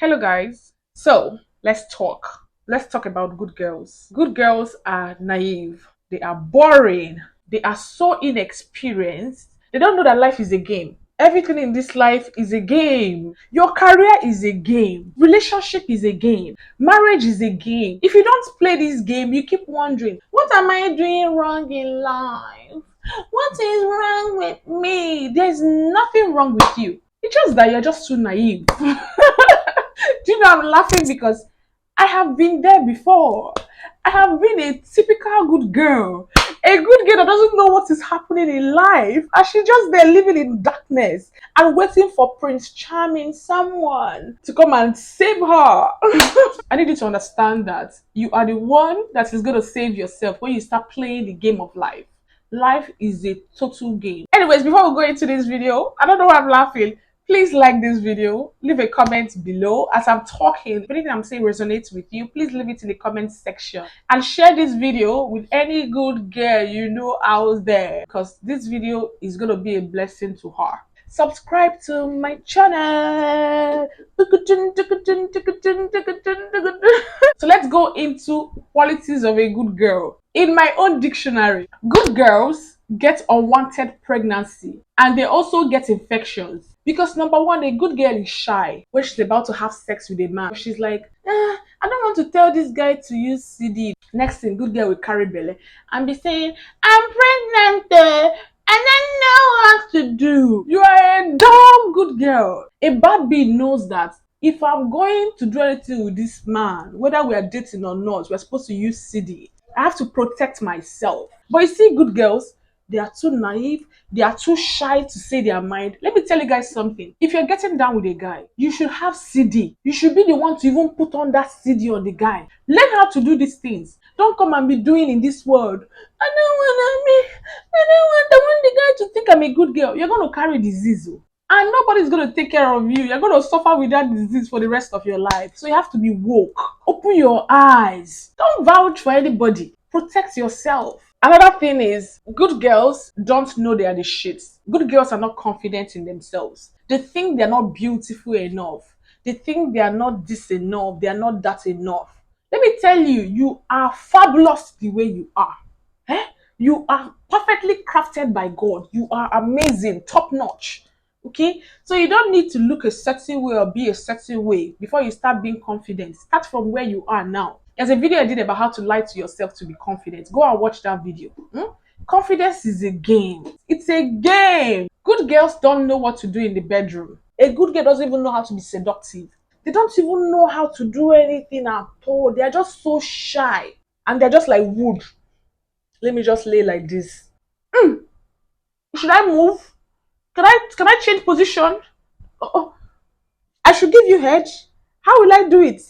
Hello, guys. So let's talk. Let's talk about good girls. Good girls are naive, they are boring, they are so inexperienced. They don't know that life is a game. Everything in this life is a game. Your career is a game. Relationship is a game. Marriage is a game. If you don't play this game, you keep wondering, what am I doing wrong in life? What is wrong with me? There's nothing wrong with you. It's just that you're just too naive. Do you know I'm laughing because I have been there before. I have been a typical good girl. A good girl that doesn't know what is happening in life. And she's just there living in darkness and waiting for Prince Charming, someone, to come and save her. I need you to understand that you are the one that is going to save yourself when you start playing the game of life. Life is a total game. Anyways, before we go into this video, I don't know why I'm laughing. Please like this video, leave a comment below as I'm talking. If anything I'm saying resonates with you, please leave it in the comment section. And share this video with any good girl you know out there, because this video is going to be a blessing to her. Subscribe to my channel. So let's go into qualities of a good girl. In my own dictionary, good girls get unwanted pregnancy and they also get infections. Because number one, a good girl is shy when she's about to have sex with a man. She's like, I don't want to tell this guy to use CD. Next thing, good girl will carry belly and be saying, I'm pregnant and I know what to do. You are a dumb good girl. A bad bee knows that if I'm going to do anything with this man, whether we are dating or not, we're supposed to use CD. I have to protect myself. But you see, good girls, they are too naive. They are too shy to say their mind. Let me tell you guys something. If you're getting down with a guy, you should have CD. You should be the one to even put on that CD on the guy. Learn how to do these things. Don't come and be doing in this world. I want the guy to think I'm a good girl. You're going to carry disease. And nobody's going to take care of you. You're going to suffer with that disease for the rest of your life. So you have to be woke. Open your eyes. Don't vouch for anybody. Protect yourself. Another thing is, good girls don't know they are the shits. Good girls are not confident in themselves. They think they're not beautiful enough. They think they are not this enough. They are not that enough. Let me tell you, you are fabulous the way you are. Eh? You are perfectly crafted by God. You are amazing, top notch. Okay, so you don't need to look a certain way or be a certain way before you start being confident. Start from where you are now. There's a video I did about how to lie to yourself to be confident. Go and watch that video. Confidence is a game. It's a game. Good girls don't know what to do in the bedroom. A good girl doesn't even know how to be seductive. They don't even know how to do anything at all. They are just so shy. And they're just like wood. Let me just lay like this. Should I move? Can I change position? Oh, I should give you head. How will I do it?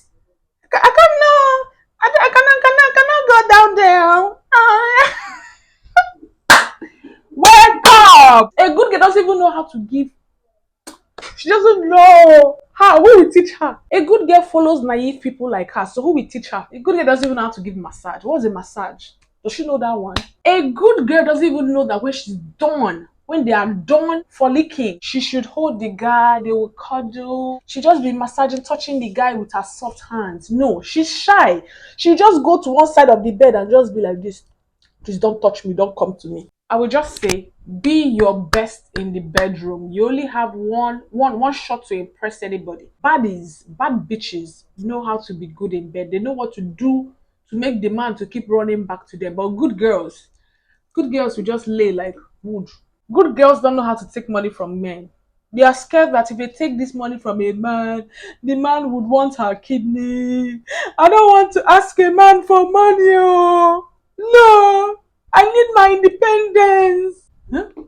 I can't know. I cannot go down there. Wake up! A good girl doesn't even know how to give. She doesn't know how. Who will teach her? A good girl follows naive people like her. So who will teach her? A good girl doesn't even know how to give massage. What's a massage? Does she know that one? A good girl doesn't even know that when she's done, when they are done for licking, she should hold the guy, they will cuddle. She just be massaging, touching the guy with her soft hands. No, she's shy. She just go to one side of the bed and just be like this. Please don't touch me, don't come to me. I will just say, be your best in the bedroom. You only have one shot to impress anybody. Baddies, bad bitches know how to be good in bed. They know what to do to make the man to keep running back to them. But good girls will just lay like wood. Good girls don't know how to take money from men. They are scared that if they take this money from a man, the man would want her kidney. I don't want to ask a man for money. Oh. No, I need my independence. Huh?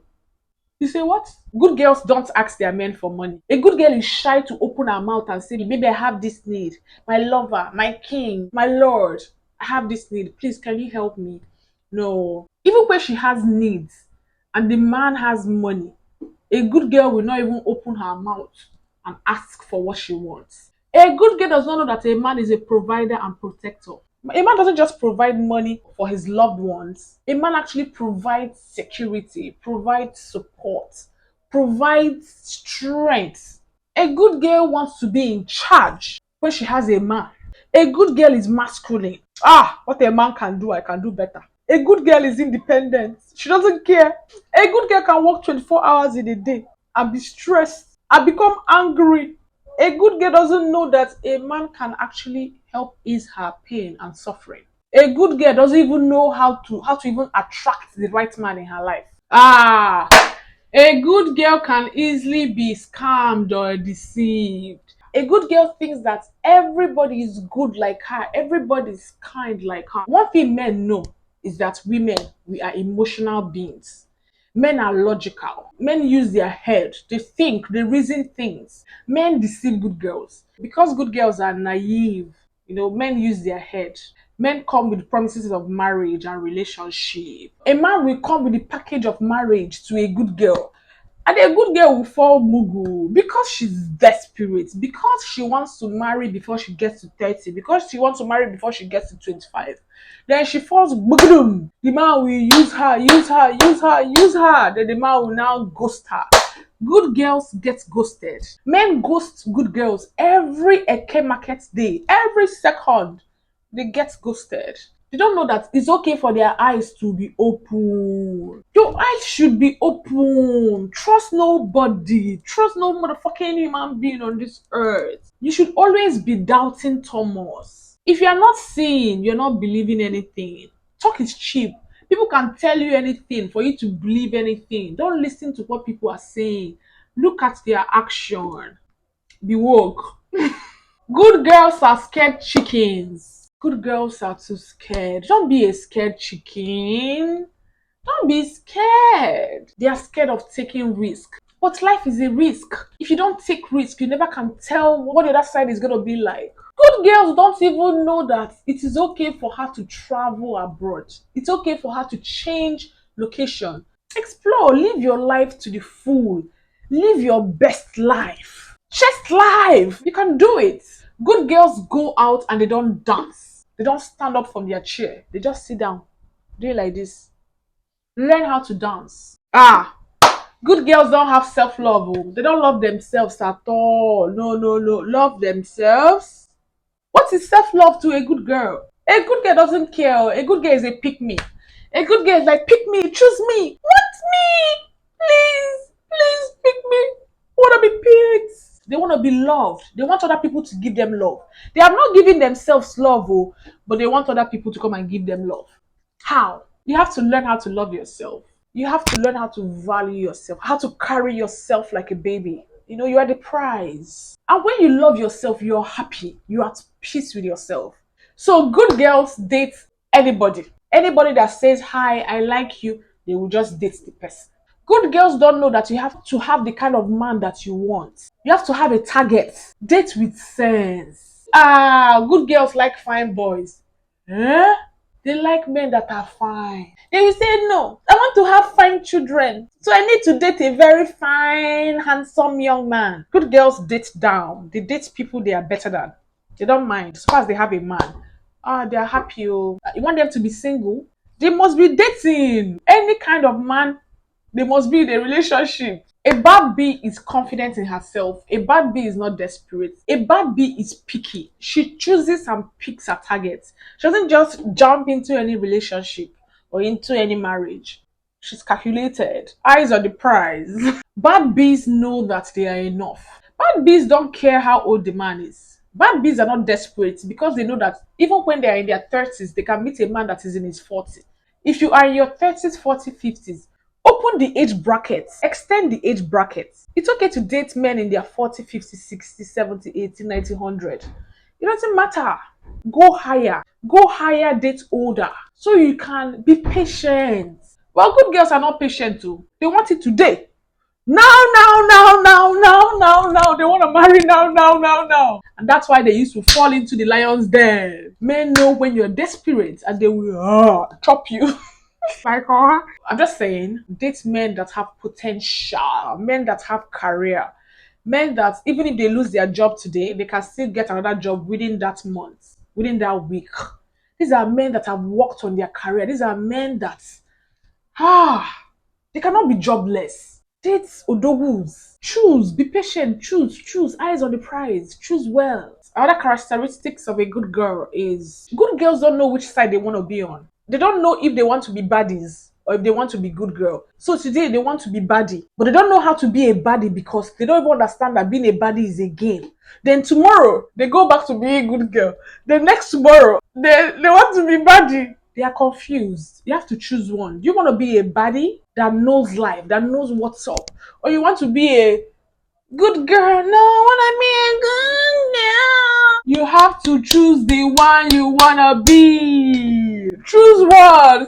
You say what? Good girls don't ask their men for money. A good girl is shy to open her mouth and say, maybe I have this need. My lover, my king, my lord, I have this need. Please, can you help me? No. Even when she has needs and the man has money, a good girl will not even open her mouth and ask for what she wants. A good girl does not know that a man is a provider and protector. A man doesn't just provide money for his loved ones. A man actually provides security, provides support, provides strength. A good girl wants to be in charge when she has a man. A good girl is masculine. Ah, what a man can do, I can do better. A good girl is independent. She doesn't care. A good girl can work 24 hours in a day and be stressed and become angry. A good girl doesn't know that a man can actually help ease her pain and suffering. A good girl doesn't even know how to even attract the right man in her life. Ah, a good girl can easily be scammed or deceived. A good girl thinks that everybody is good like her, everybody is kind like her. One thing men know is that women, we are emotional beings. Men are logical. Men use their head. They think, they reason things. Men deceive good girls. Because good girls are naive, men use their head. Men come with promises of marriage and relationship. A man will come with the package of marriage to a good girl. And a good girl will fall mugu because she's desperate, because she wants to marry before she gets to 30, because she wants to marry before she gets to 25. Then she falls boom. The man will use her, use her, use her, use her. Then the man will now ghost her. Good girls get ghosted. Men ghost good girls every Eke market day, every second they get ghosted. They don't know that it's okay for their eyes to be open. Your eyes should be open. Trust nobody. Trust no motherfucking human being on this earth. You should always be doubting Thomas. If you're not seeing, you're not believing anything. Talk is cheap. People can tell you anything for you to believe anything. Don't listen to what people are saying. Look at their action. Be woke. Good girls are scared chickens. Good girls are too scared. Don't be a scared chicken. Don't be scared. They are scared of taking risk. But life is a risk. If you don't take risk, you never can tell what the other side is going to be like. Good girls don't even know that it is okay for her to travel abroad. It's okay for her to change location. Explore. Live your life to the full. Live your best life. Chest life. You can do it. Good girls go out and they don't dance. They don't stand up from their chair. They just sit down. Do it like this. Learn how to dance. Ah, good girls don't have self-love. Oh. They don't love themselves at all. No, no, no. Love themselves. What is self-love to a good girl? A good girl doesn't care. Oh. A good girl is a pick me. A good girl is like, pick me, choose me. What me? Please, please pick me. I want to be picked. They want to be loved. They want other people to give them love. They are not giving themselves love, oh, but they want other people to come and give them love. How? You have to learn how to love yourself. You have to learn how to value yourself, how to carry yourself like a baby. You are the prize. And when you love yourself, you're happy. You're at peace with yourself. So good girls date anybody. Anybody that says, hi, I like you, they will just date the person. Good girls don't know that you have to have the kind of man that you want. You have to have a target. Date with sense. Ah, good girls like fine boys. Eh? They like men that are fine. They will say, no, I want to have fine children. So I need to date a very fine, handsome young man. Good girls date down. They date people they are better than. They don't mind. As far as they have a man. Ah, they are happy. Oh. You want them to be single? They must be dating. Any kind of man, they must be in a relationship. A bad bee is confident in herself. A bad bee is not desperate. A bad bee is picky. She chooses and picks her targets. She doesn't just jump into any relationship or into any marriage. She's calculated. Eyes on the prize. Bad bees know that they are enough. Bad bees don't care how old the man is. Bad bees are not desperate because they know that even when they are in their 30s, they can meet a man that is in his 40s. If you are in your 30s, 40s, 50s, open the age brackets, extend the age brackets. It's okay to date men in their 40, 50, 60, 70, 80, 90, 100. It doesn't matter. Go higher, date older. So you can be patient. Well, good girls are not patient too. They want it today. Now, now, now, now, now, now, now. They want to marry now, now, now, now. And that's why they used to fall into the lion's den. Men know when you're desperate and they will chop you. I'm just saying, date men that have potential, men that have career, men that even if they lose their job today, they can still get another job within that month, within that week. These are men that have worked on their career. These are men that they cannot be jobless. Date odogus. Choose, be patient, choose, eyes on the prize, choose well. Other characteristics of a good girl is good girls don't know which side they want to be on. They don't know if they want to be baddies or if they want to be good girl. So today they want to be baddie, but they don't know how to be a baddie because they don't even understand that being a baddie is a game. Then tomorrow they go back to being a good girl. The next tomorrow they want to be baddie. They are confused. You have to choose one. Do you want to be a baddie that knows life, that knows what's up, or you want to be a good girl? No, I wanna be a good girl. You have to choose the one you wanna be. Choose one.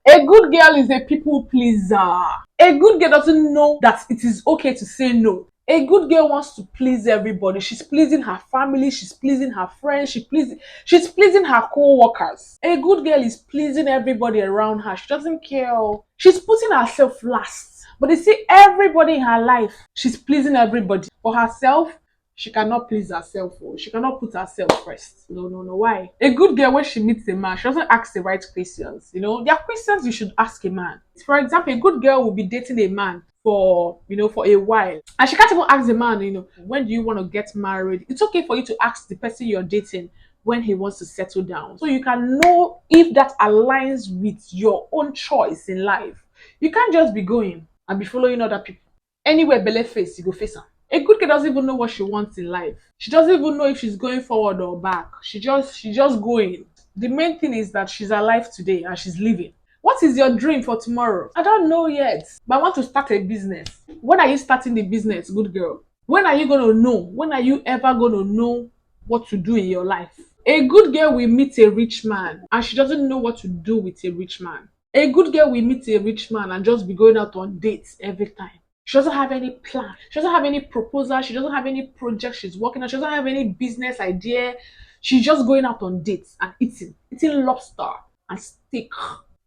A good girl is a people pleaser. A good girl doesn't know that it is okay to say no. A good girl wants to please everybody. She's pleasing her family, she's pleasing her friends, she's pleasing her co-workers. A good girl is pleasing everybody around her. She doesn't care. She's putting herself last. But you see, everybody in her life, she's pleasing everybody. For herself, she cannot please herself. Oh. She cannot put herself first. No, no, no. Why? A good girl, when she meets a man, she doesn't ask the right questions. There are questions you should ask a man. For example, a good girl will be dating a man for a while, and she can't even ask the man, when do you want to get married? It's okay for you to ask the person you're dating when he wants to settle down, so you can know if that aligns with your own choice in life. You can't just be going and be following other people. Anywhere belle face, you go face her. A good girl doesn't even know what she wants in life. She doesn't even know if she's going forward or back. She just going. The main thing is that she's alive today and she's living. What is your dream for tomorrow? I don't know yet, but I want to start a business. When are you starting the business, good girl? When are you going to know? When are you ever going to know what to do in your life? A good girl will meet a rich man and she doesn't know what to do with a rich man. A good girl will meet a rich man and just be going out on dates every time. She doesn't have any plan. She doesn't have any proposal. She doesn't have any project she's working on. She doesn't have any business idea. She's just going out on dates and eating lobster and steak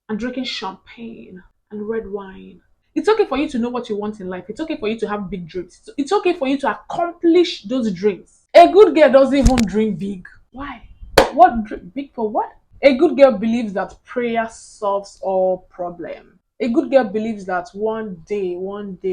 and drinking champagne and red wine. It's okay for you to know what you want in life. It's okay for you to have big dreams. It's okay for you to accomplish those dreams. A good girl doesn't even dream big. Why? Big for what? A good girl believes that prayer solves all problems. A good girl believes that one day,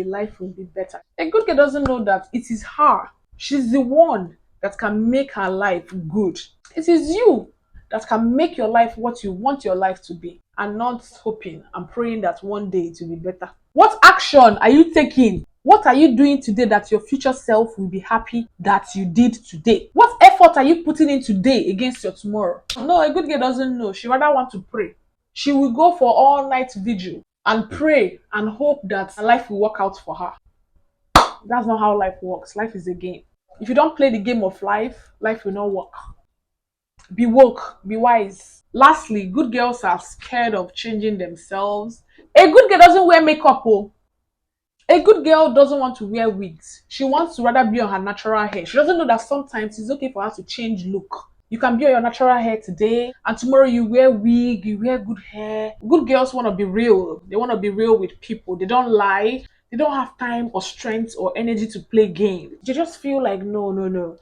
life will be better. A good girl doesn't know that it is her. She's the one that can make her life good. It is you that can make your life what you want your life to be, and not hoping and praying that one day it will be better. What action are you taking? What are you doing today that your future self will be happy that you did today? What effort are you putting in today against your tomorrow? No, a good girl doesn't know. She rather want to pray. She will go for all night vigil and pray and hope that life will work out for her. That's not how life works. Life is a game. If you don't play the game of life, life will not work. Be woke, be wise. Lastly, good girls are scared of changing themselves. A good girl doesn't wear makeup. Oh. A good girl doesn't want to wear wigs. She wants to rather be on her natural hair. She doesn't know that sometimes it's okay for her to change look. You can be on your natural hair today, and tomorrow you wear wig, you wear good hair. Good girls want to be real. They want to be real with people. They don't lie. They don't have time or strength or energy to play games. They just feel like, no, no, no.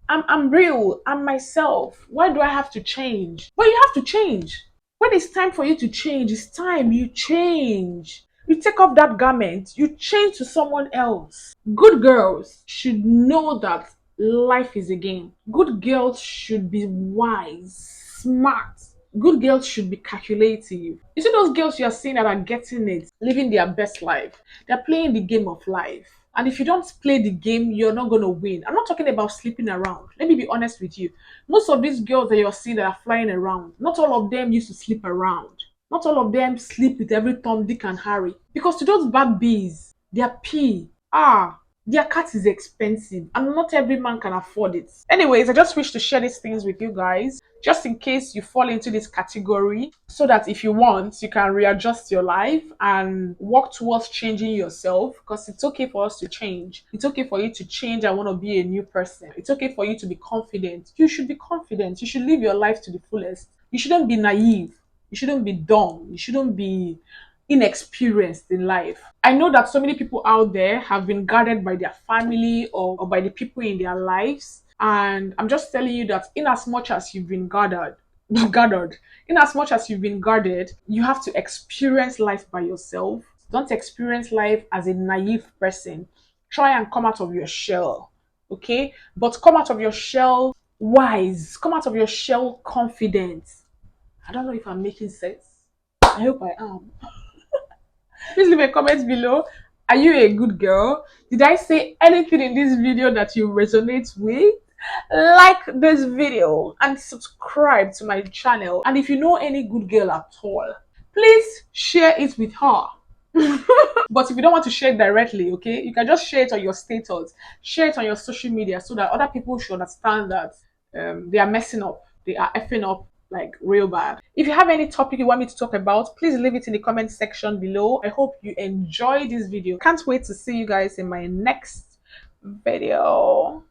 I'm real. I'm myself. Why do I have to change? But you have to change. When it's time for you to change, it's time you change. You take off that garment, you change to someone else. Good girls should know that life is a game. Good girls should be wise, smart. Good girls should be calculative. You see those girls you are seeing that are getting it, living their best life. They're playing the game of life. And if you don't play the game, you're not going to win. I'm not talking about sleeping around. Let me be honest with you. Most of these girls that you're seeing that are flying around, not all of them used to sleep around. Not all of them sleep with every Tom, Dick, and Harry. Because to those bad bees, their pee, their cat is expensive and not every man can afford it. Anyways, I just wish to share these things with you guys, just in case you fall into this category, so that if you want, you can readjust your life and work towards changing yourself, because it's okay for us to change. It's okay for you to change and want to be a new person. It's okay for you to be confident. You should be confident. You should live your life to the fullest. You shouldn't be naive. You shouldn't be dumb. You shouldn't be inexperienced in life. I know that so many people out there have been guarded by their family or by the people in their lives. And I'm just telling you that in as much as you've been in as much as you've been guarded, you have to experience life by yourself. Don't experience life as a naive person. Try and come out of your shell, okay? But come out of your shell wise. Come out of your shell confident. I don't know if I'm making sense. I hope I am. Please leave a comment below. Are you a good girl? Did I say anything in this video that you resonate with? Like this video and subscribe to my channel. And if you know any good girl at all, please share it with her. But if you don't want to share it directly, okay, you can just share it on your status, share it on your social media so that other people should understand that they are messing up, they are effing up like real bad. If you have any topic you want me to talk about, please leave it in the comment section below. I hope you enjoy this video. Can't wait to see you guys in my next video.